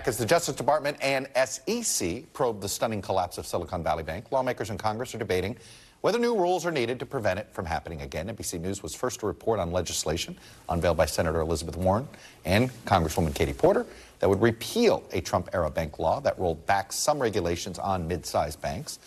As the Justice Department and SEC probe the stunning collapse of Silicon Valley Bank, lawmakers in Congress are debating whether new rules are needed to prevent it from happening again. NBC News was first to report on legislation unveiled by Senator Elizabeth Warren and Congresswoman Katie Porter that would repeal a Trump-era bank law that rolled back some regulations on mid-sized banks.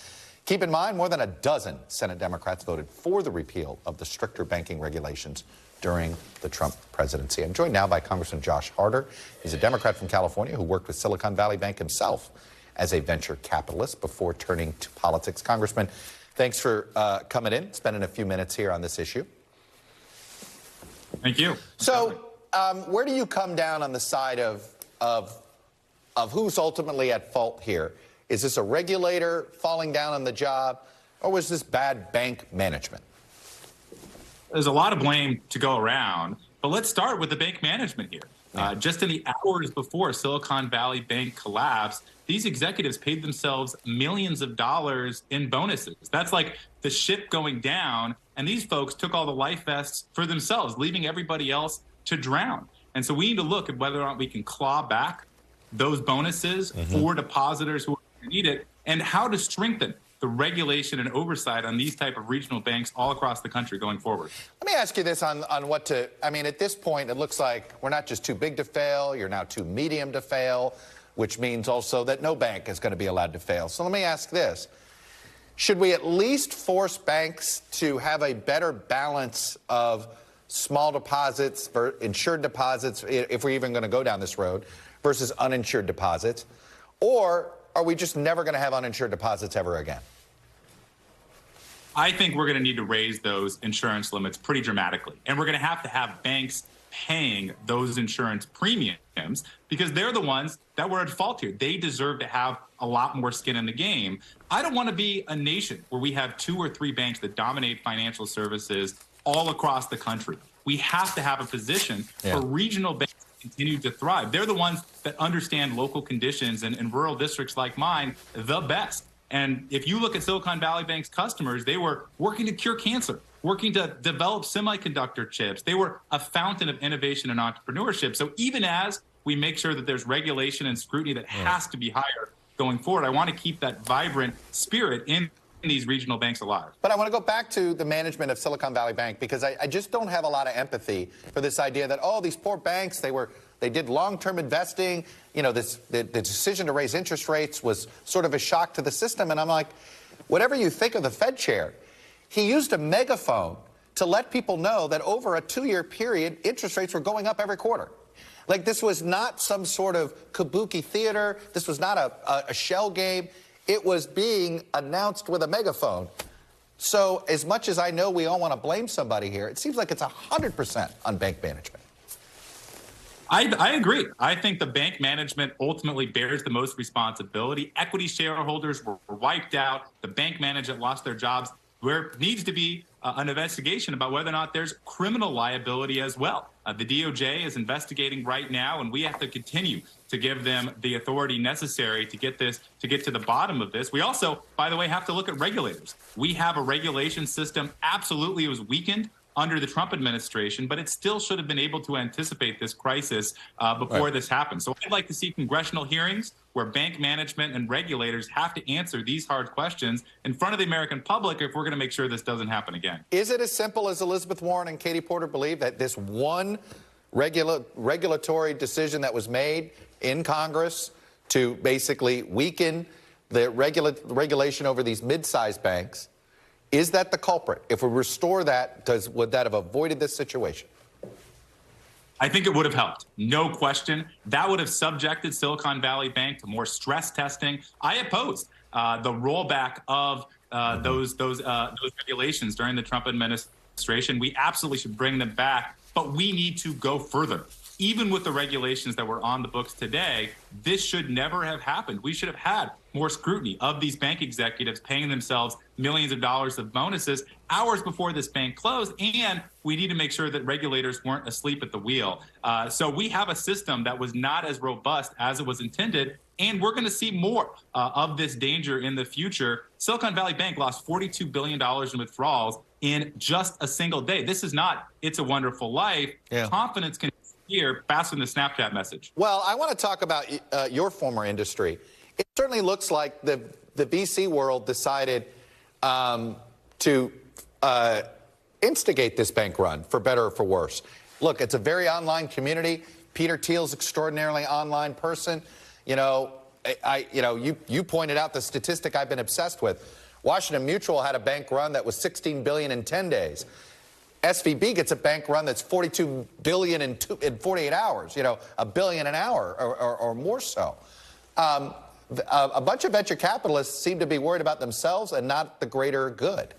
Keep in mind, more than a dozen Senate Democrats voted for the repeal of the stricter banking regulations during the Trump presidency. I'm joined now by Congressman Josh Harder. He's a Democrat from California who worked with Silicon Valley Bank himself as a venture capitalist before turning to politics. Congressman, thanks for coming in, spending a few minutes here on this issue. Thank you. So where do you come down on the side of who's ultimately at fault here? Is this a regulator falling down on the job, or was this bad bank management? There's a lot of blame to go around, but let's start with the bank management here. Just in the hours before Silicon Valley Bank collapsed, these executives paid themselves millions of dollars in bonuses. That's like the ship going down, and these folks took all the life vests for themselves, leaving everybody else to drown. And so we need to look at whether or not we can claw back those bonuses for depositors who need it, and how to strengthen the regulation and oversight on these type of regional banks all across the country going forward. Let me ask you this on what to, I mean, at this point, it looks like we're not just too big to fail, you're now too medium to fail, which means also that no bank is going to be allowed to fail. So let me ask this. Should we at least force banks to have a better balance of small deposits, insured deposits, if we're even going to go down this road, versus uninsured deposits? Or are we just never going to have uninsured deposits ever again? I think we're going to need to raise those insurance limits pretty dramatically. And we're going to have banks paying those insurance premiums because they're the ones that were at fault here. They deserve to have a lot more skin in the game. I don't want to be a nation where we have 2 or 3 banks that dominate financial services all across the country. We have to have a position for regional banks continue to thrive. They're the ones that understand local conditions and in rural districts like mine the best. And if you look at Silicon Valley Bank's customers, they were working to cure cancer, working to develop semiconductor chips. They were a fountain of innovation and entrepreneurship. So even as we make sure that there's regulation and scrutiny that has to be higher going forward, I want to keep that vibrant spirit in these regional banks alive. But I want to go back to the management of Silicon Valley Bank because I just don't have a lot of empathy for this idea that, oh, these poor banks, they did long-term investing. You know, the decision to raise interest rates was sort of a shock to the system. And I'm like, whatever you think of the Fed chair, he used a megaphone to let people know that over a 2-year period, interest rates were going up every quarter. Like, this was not some sort of kabuki theater. This was not a shell game. It was being announced with a megaphone. So as much as I know we all want to blame somebody here, it seems like it's 100% on bank management. I agree. I think the bank management ultimately bears the most responsibility. Equity shareholders were wiped out. The bank management lost their jobs. There needs to be an investigation about whether or not there's criminal liability as well. The DOJ is investigating right now, and we have to continue to give them the authority necessary to get to the bottom of this. We also, by the way, have to look at regulators. We have a regulation system. Absolutely, it was weakened under the Trump administration, but it still should have been able to anticipate this crisis before this happened. So I'd like to see congressional hearings where bank management and regulators have to answer these hard questions in front of the American public if we're going to make sure this doesn't happen again. Is it as simple as Elizabeth Warren and Katie Porter believe, that this one regulatory decision that was made in Congress to basically weaken the regulation over these mid-sized banks, is that the culprit? If we restore that, would that have avoided this situation? I think it would have helped. No question. That would have subjected Silicon Valley Bank to more stress testing. I opposed the rollback of those regulations during the Trump administration. We absolutely should bring them back, but we need to go further. Even with the regulations that were on the books today, this should never have happened. We should have had more scrutiny of these bank executives paying themselves millions of dollars of bonuses hours before this bank closed, and we need to make sure that regulators weren't asleep at the wheel. So we have a system that was not as robust as it was intended, and we're going to see more of this danger in the future. Silicon Valley Bank lost $42 billion in withdrawals in just a single day. This is not It's a Wonderful Life. Confidence can disappear faster than the Snapchat message. Well, I want to talk about your former industry. It certainly looks like the VC world decided to instigate this bank run, for better or for worse. Look, it's a very online community. Peter Thiel's extraordinarily online person. You know, you pointed out the statistic I've been obsessed with. Washington Mutual had a bank run that was $16 billion in 10 days. SVB gets a bank run that's $42 billion in 48 hours, you know, $1 billion an hour or more so. A bunch of venture capitalists seem to be worried about themselves and not the greater good.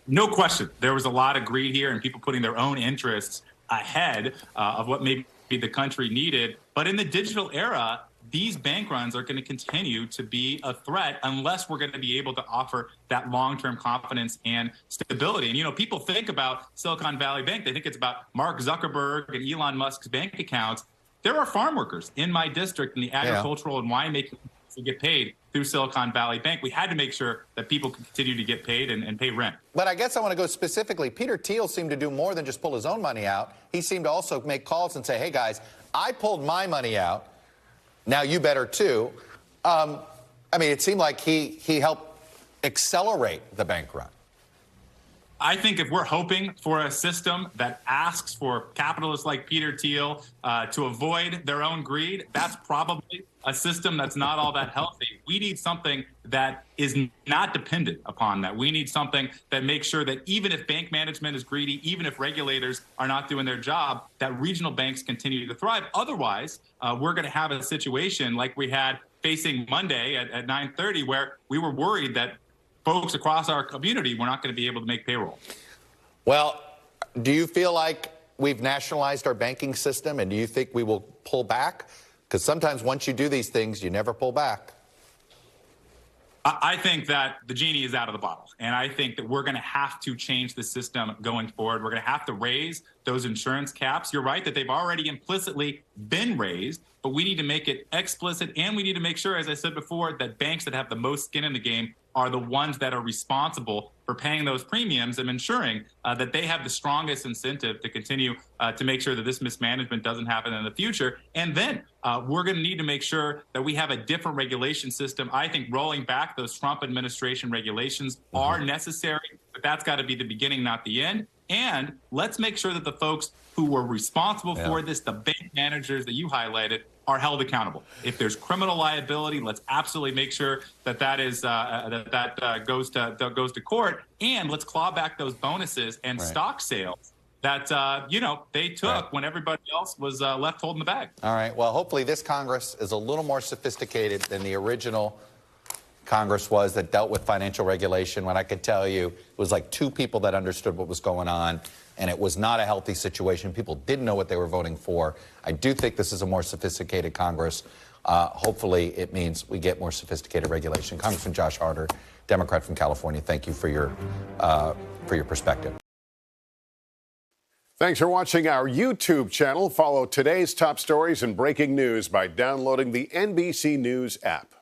No question. There was a lot of greed here and people putting their own interests ahead of what maybe the country needed. But in the digital era, these bank runs are going to continue to be a threat unless we're going to be able to offer that long-term confidence and stability. And, you know, people think about Silicon Valley Bank. They think it's about Mark Zuckerberg and Elon Musk's bank accounts. There are farm workers in my district in the agricultural and winemaking to get paid through Silicon Valley Bank. We had to make sure that people could continue to get paid and pay rent. But I guess I want to go specifically. Peter Thiel seemed to do more than just pull his own money out. He seemed to also make calls and say, hey, guys, I pulled my money out. Now you better, too. I mean, it seemed like he helped accelerate the bank run. I think if we're hoping for a system that asks for capitalists like Peter Thiel to avoid their own greed, that's probably a system that's not all that healthy. We need something that is not dependent upon that. We need something that makes sure that even if bank management is greedy, even if regulators are not doing their job, that regional banks continue to thrive. Otherwise, we're going to have a situation like we had facing Monday at 9:30, where we were worried that folks across our community were not going to be able to make payroll. Well, do you feel like we've nationalized our banking system, and do you think we will pull back? Because sometimes once you do these things, you never pull back. I think that the genie is out of the bottle, and I think that we're going to have to change the system going forward. We're going to have to raise those insurance caps. You're right that they've already implicitly been raised, but we need to make it explicit, and we need to make sure, as I said before, that banks that have the most skin in the game are the ones that are responsible for paying those premiums and ensuring that they have the strongest incentive to continue to make sure that this mismanagement doesn't happen in the future. And then we're going to need to make sure that we have a different regulation system. I think rolling back those Trump administration regulations are necessary, but that's got to be the beginning, not the end. And let's make sure that the folks who were responsible for this, the bank managers that you highlighted, are held accountable. If there's criminal liability, let's absolutely make sure that that is goes to court, and let's claw back those bonuses and stock sales that they took when everybody else was left holding the bag. All right. Well, hopefully this Congress is a little more sophisticated than the original Congress was that dealt with financial regulation, when I could tell you it was like two people that understood what was going on, and it was not a healthy situation. People didn't know what they were voting for. I do think this is a more sophisticated Congress. Hopefully it means we get more sophisticated regulation. Congressman Josh Harder, Democrat from California, thank you for your perspective. Thanks for watching our YouTube channel. Follow today's top stories and breaking news by downloading the NBC News app.